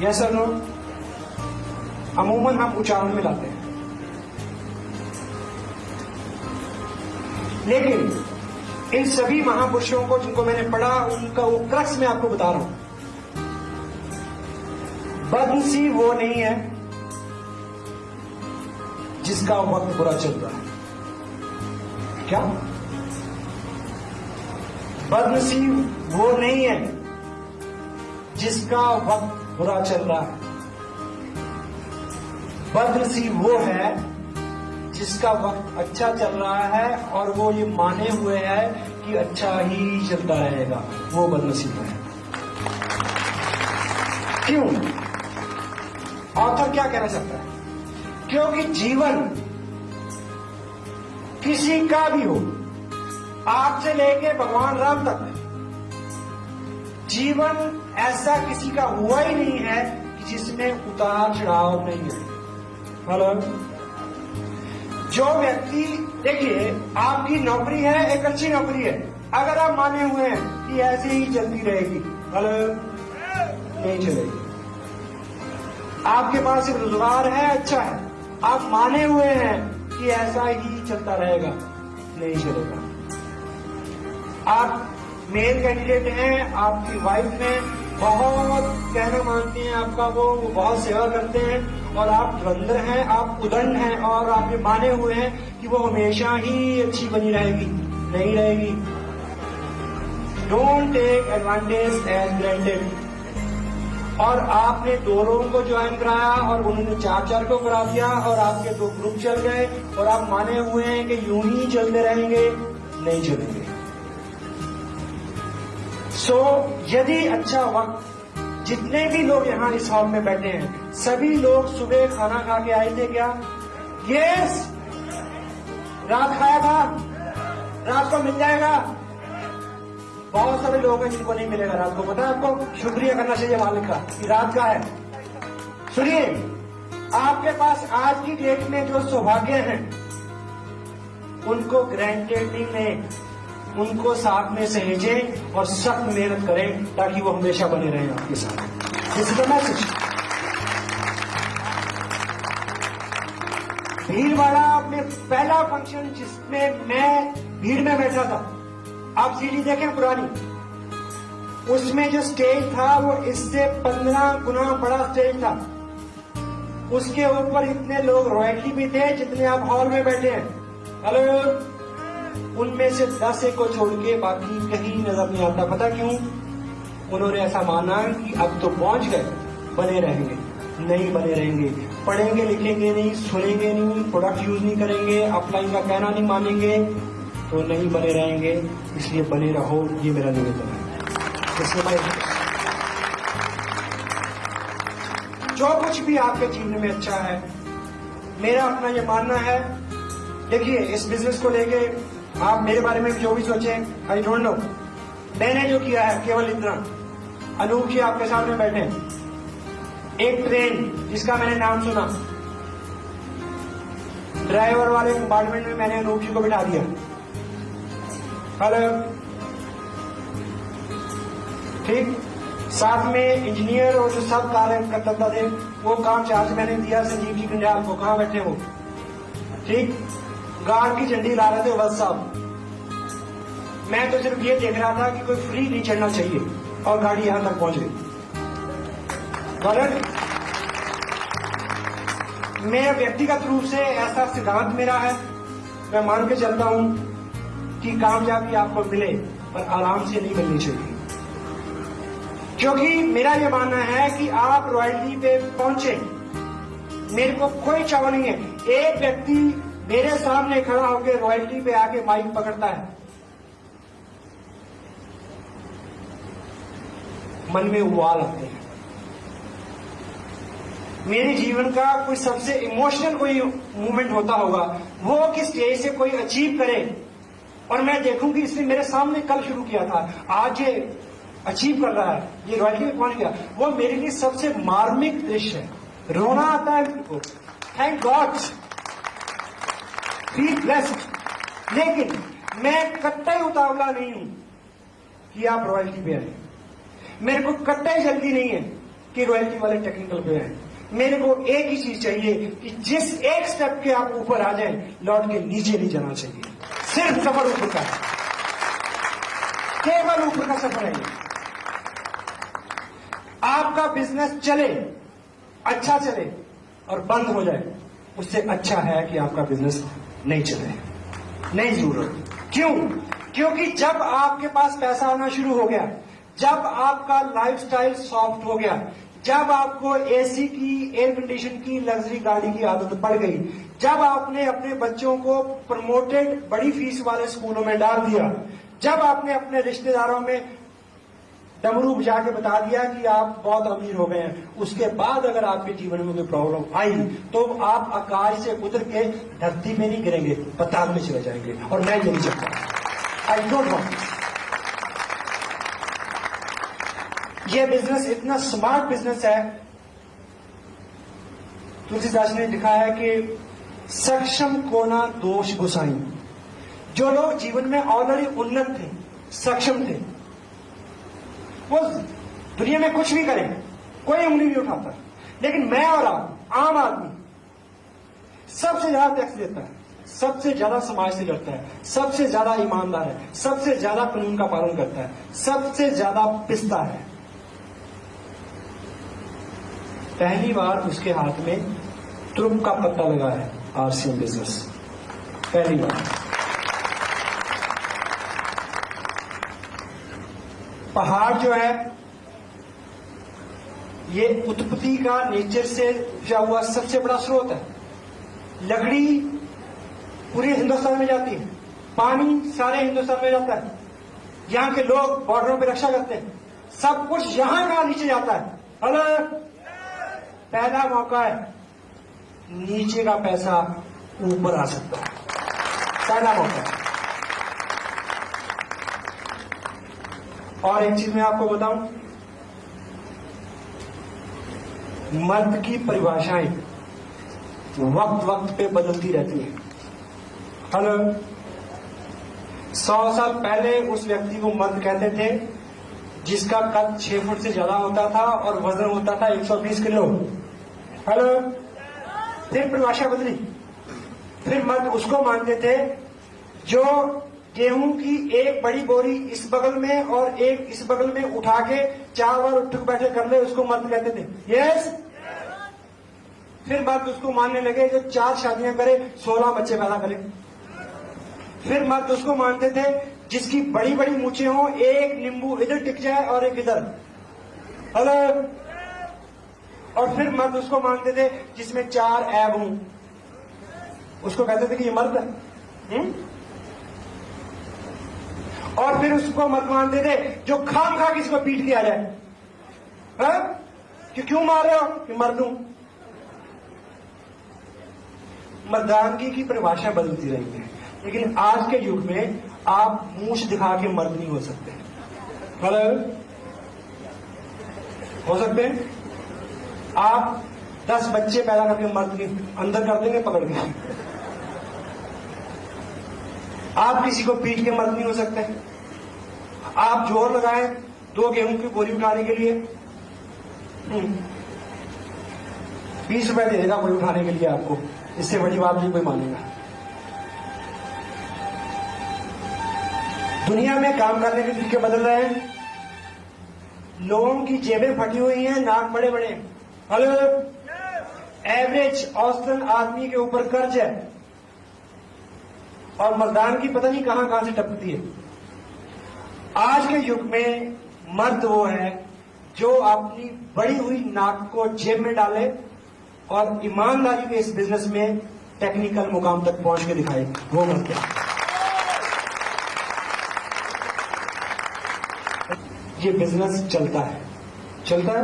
Yes और no? अमूमन हम उच्चारण में लाते हैं, लेकिन इन सभी महापुरुषों को जिनको मैंने पढ़ा, उनका वो क्रक्स मैं आपको बता रहा हूं। बदनसीब वो नहीं है जिसका वक्त बुरा चल रहा है। क्या? बदनसीब वो नहीं है जिसका वक्त बुरा चल रहा है। बदनसीब वो है जिसका वक्त अच्छा चल रहा है और वो ये माने हुए है कि अच्छा ही चलता रहेगा। वो बदनसीब है। क्यों? ऑथर क्या कहना चाहता है? क्योंकि जीवन किसी का भी हो, आपसे लेके भगवान राम तक, जीवन ऐसा किसी का हुआ ही नहीं है कि जिसमें उतार चढ़ाव नहीं है। हेलो, जो व्यक्ति, देखिए आपकी नौकरी है, एक अच्छी नौकरी है, अगर आप माने हुए हैं कि ऐसे ही चलती रहेगी, हेलो, नहीं चलेगी। आपके पास एक रोजगार है, अच्छा है, आप माने हुए हैं कि ऐसा ही चलता रहेगा, नहीं चलेगा। आप मेल कैंडिडेट हैं, आपकी वाइफ ने बहुत कहना मानती हैं आपका, वो बहुत सेवा करते हैं और आप धुरंधर हैं, आप उदंड हैं और आप ये माने हुए हैं कि वो हमेशा ही अच्छी बनी रहेगी, नहीं रहेगी। Don't take advantage as granted. और आपने 2 लोगों को ज्वाइन कराया और उन्होंने 4 को करा दिया और आपके 2 ग्रुप चल गए और आप माने हुए हैं कि यूं ही चलते रहेंगे, नहीं चलेंगे। सो यदि अच्छा वक्त, जितने भी लोग यहां इस हॉल में बैठे हैं, सभी लोग सुबह खाना खा के आए थे क्या? यस। रात खाया था? रात को मिल जाएगा? बहुत सारे लोग हैं जिनको नहीं मिलेगा रात को। पता है आपको? शुक्रिया करना चाहिए मालिक का कि रात का है। सुनिए, आपके पास आज की डेट में जो सौभाग्य हैं उनको ग्रांटेड नहीं लें, उनको साथ में सहेजें और सख्त मेहनत करें ताकि वो हमेशा बने रहें आपके साथ। This is the message. Bhilwara में पहला फंक्शन जिसमें मैं भीड़ में बैठा था, आप सीढ़ी देखें पुरानी, उसमें जो स्टेज था वो इससे 15 गुना बड़ा स्टेज था। उसके ऊपर इतने लोग रॉयल्टी भी थे जितने आप हॉल में बैठे हैं। हेलो, उनमें से 10 को छोड़ के बाकी कहीं नजर नहीं आता। पता क्यों? उन्होंने ऐसा माना कि अब तो पहुंच गए, बने रहेंगे। नहीं बने रहेंगे। पढ़ेंगे लिखेंगे नहीं, सुनेंगे नहीं, प्रोडक्ट यूज नहीं करेंगे, अपलाइन का कहना नहीं मानेंगे, तो नहीं बने रहेंगे। इसलिए बने रहो, ये मेरा निवेदन है। इसलिए जो कुछ भी आपके जीवन में अच्छा है, मेरा अपना ये मानना है। देखिए, इस बिजनेस को लेके आप मेरे बारे में जो भी सोचें, आई डोंट नो, मैंने जो किया है केवल इतना। अनूप जी आपके सामने बैठे, एक ट्रेन जिसका मैंने नाम सुना, ड्राइवर वाले कंपार्टमेंट में मैंने अनूप जी को बिठा दिया। हेलो, ठीक, साथ में इंजीनियर और जो सब कार्य करता थे वो काम चार्ज मैंने दिया संजीव जी कंडियाल को। कहां बैठे हो? ठीक, गार्ड की झंडी ला रहे थे वत्स साहब। मैं तो सिर्फ ये देख रहा था कि कोई फ्री नहीं चढ़ना चाहिए और गाड़ी यहां तक पहुंच गई। गलत। मैं व्यक्तिगत रूप से ऐसा सिद्धांत मेरा है, मैं मान के चलता हूं कि कामयाबी आपको मिले पर आराम से नहीं मिलनी चाहिए। क्योंकि मेरा यह मानना है कि आप रॉयल्टी पे पहुंचे, मेरे को कोई चाव नहीं है। एक व्यक्ति मेरे सामने खड़ा होकर रॉयल्टी पे आके माइक पकड़ता है, मन में उबाल आते हैं। मेरे जीवन का कोई सबसे इमोशनल कोई मूवमेंट होता होगा वो कि स्टेज से कोई अचीव करे और मैं देखूं कि इसने मेरे सामने कल शुरू किया था, आज ये अचीव कर रहा है, ये रॉयल्टी में पहुंच गया। वो मेरे लिए सबसे मार्मिक दृश्य है। रोना आता है मेरे को, थैंक गॉड, बी ब्लेस्ड। लेकिन मैं कतई उतावला नहीं हूं कि आप रॉयल्टी पे आए। मेरे को कतई जल्दी नहीं है कि रॉयल्टी वाले टेक्निकल पे हैं। मेरे को एक ही चीज चाहिए कि जिस एक स्टेप के आप ऊपर आ जाएं, लौट के नीचे नहीं जाना चाहिए। सिर्फ सफर ऊपर का है, केवल ऊपर का सफर है ये। आपका बिजनेस चले, अच्छा चले और बंद हो जाए, उससे अच्छा है कि आपका बिजनेस नहीं चले, नहीं जरूरत। क्यों? क्योंकि जब आपके पास पैसा आना शुरू हो गया, जब आपका लाइफस्टाइल सॉफ्ट हो गया, जब आपको एसी की, एयर कंडीशन की, लग्जरी गाड़ी की आदत पड़ गई, जब आपने अपने बच्चों को प्रमोटेड बड़ी फीस वाले स्कूलों में डाल दिया, जब आपने अपने रिश्तेदारों में डमरू बजा के बता दिया कि आप बहुत अमीर हो गए हैं, उसके बाद अगर आपके जीवन में कोई प्रॉब्लम आई तो आप आकाश से उतर के धरती में नहीं गिरेंगे, पताल में चले जाएंगे। और मैं ये नहीं चाहता। I don't want. ये बिजनेस इतना स्मार्ट बिजनेस है, तुलसीदास ने लिखा है कि सक्षम को ना दोष गुसाई। जो लोग जीवन में ऑलरेडी उन्नत थे, सक्षम थे, वो दुनिया में कुछ भी करें, कोई उंगली नहीं उठाता। लेकिन मैं और आप, आम आदमी, सबसे ज्यादा टैक्स देता है, सबसे ज्यादा समाज से लड़ता है, सबसे ज्यादा ईमानदार है, सबसे ज्यादा कानून का पालन करता है, सबसे ज्यादा पिसता है। पहली बार उसके हाथ में ट्रुप का पत्ता लगा है आरसीएम बिजनेस, पहली बार। पहाड़ जो है ये उत्पत्ति का नेचर से उपजा हुआ सबसे बड़ा स्रोत है। लकड़ी पूरे हिंदुस्तान में जाती है, पानी सारे हिंदुस्तान में जाता है, यहां के लोग बॉर्डरों पे रक्षा करते हैं, सब कुछ यहां का नीचे जाता है। हेलो, पहला मौका है, नीचे का पैसा ऊपर आ सकता है, पहला मौका है। और एक चीज मैं आपको बताऊं, मर्द की परिभाषाएं वक्त वक्त पे बदलती रहती हैं। हेलो, 100 साल पहले उस व्यक्ति को मर्द कहते थे जिसका कद 6 फुट से ज्यादा होता था और वजन होता था 120 किलो। हेलो, फिर परिभाषा बदली, फिर मर्द उसको मानते थे जो गेहूं की एक बड़ी बोरी इस बगल में और एक इस बगल में उठा के 4 बार उठ बैठे कर ले, उसको मर्द कहते थे। यस। फिर मर्द उसको मानने लगे जो 4 शादियां करे, 16 बच्चे पैदा करे। फिर मर्द उसको मानते थे जिसकी बड़ी बड़ी मूछें हो, एक नींबू इधर टिक जाए और एक इधर। हेलो। और फिर मर्द उसको मानते थे जिसमें 4 ऐब हों, उसको कहते थे कि ये मर्द है। और फिर उसको मर्द मानते थे जो खाम खा किसी को पीट दिया जाए। कि क्यों मार रहे हो? कि मर्द हूं। मर्दानगी की परिभाषा बदलती रही है, लेकिन आज के युग में आप मूछ दिखा के मर्द नहीं हो सकते। हेलो, हो सकते हैं आप 10 बच्चे पैदा करके मर्द के अंदर कर देंगे पकड़ के। आप किसी को पीट के मर्द नहीं हो सकते। आप जोर लगाएं 2 गेहूं की बोरी उठाने के लिए, 20 रुपए दे देगा बोरी उठाने के लिए आपको, इससे बड़ी बात नहीं कोई मानेगा। दुनिया में काम करने के तरीके बदल रहे हैं, लोगों की जेबें फटी हुई हैं, नाक बड़े बड़े। हेलो, एवरेज औसतन आदमी के ऊपर कर्ज है और मर्दान की पता नहीं कहां कहां से टपकती है। आज के युग में मर्द वो है जो अपनी बड़ी हुई नाक को जेब में डाले और ईमानदारी के इस बिजनेस में टेक्निकल मुकाम तक पहुंच के दिखाए, वो मर्द है। ये बिजनेस चलता है, चलता है।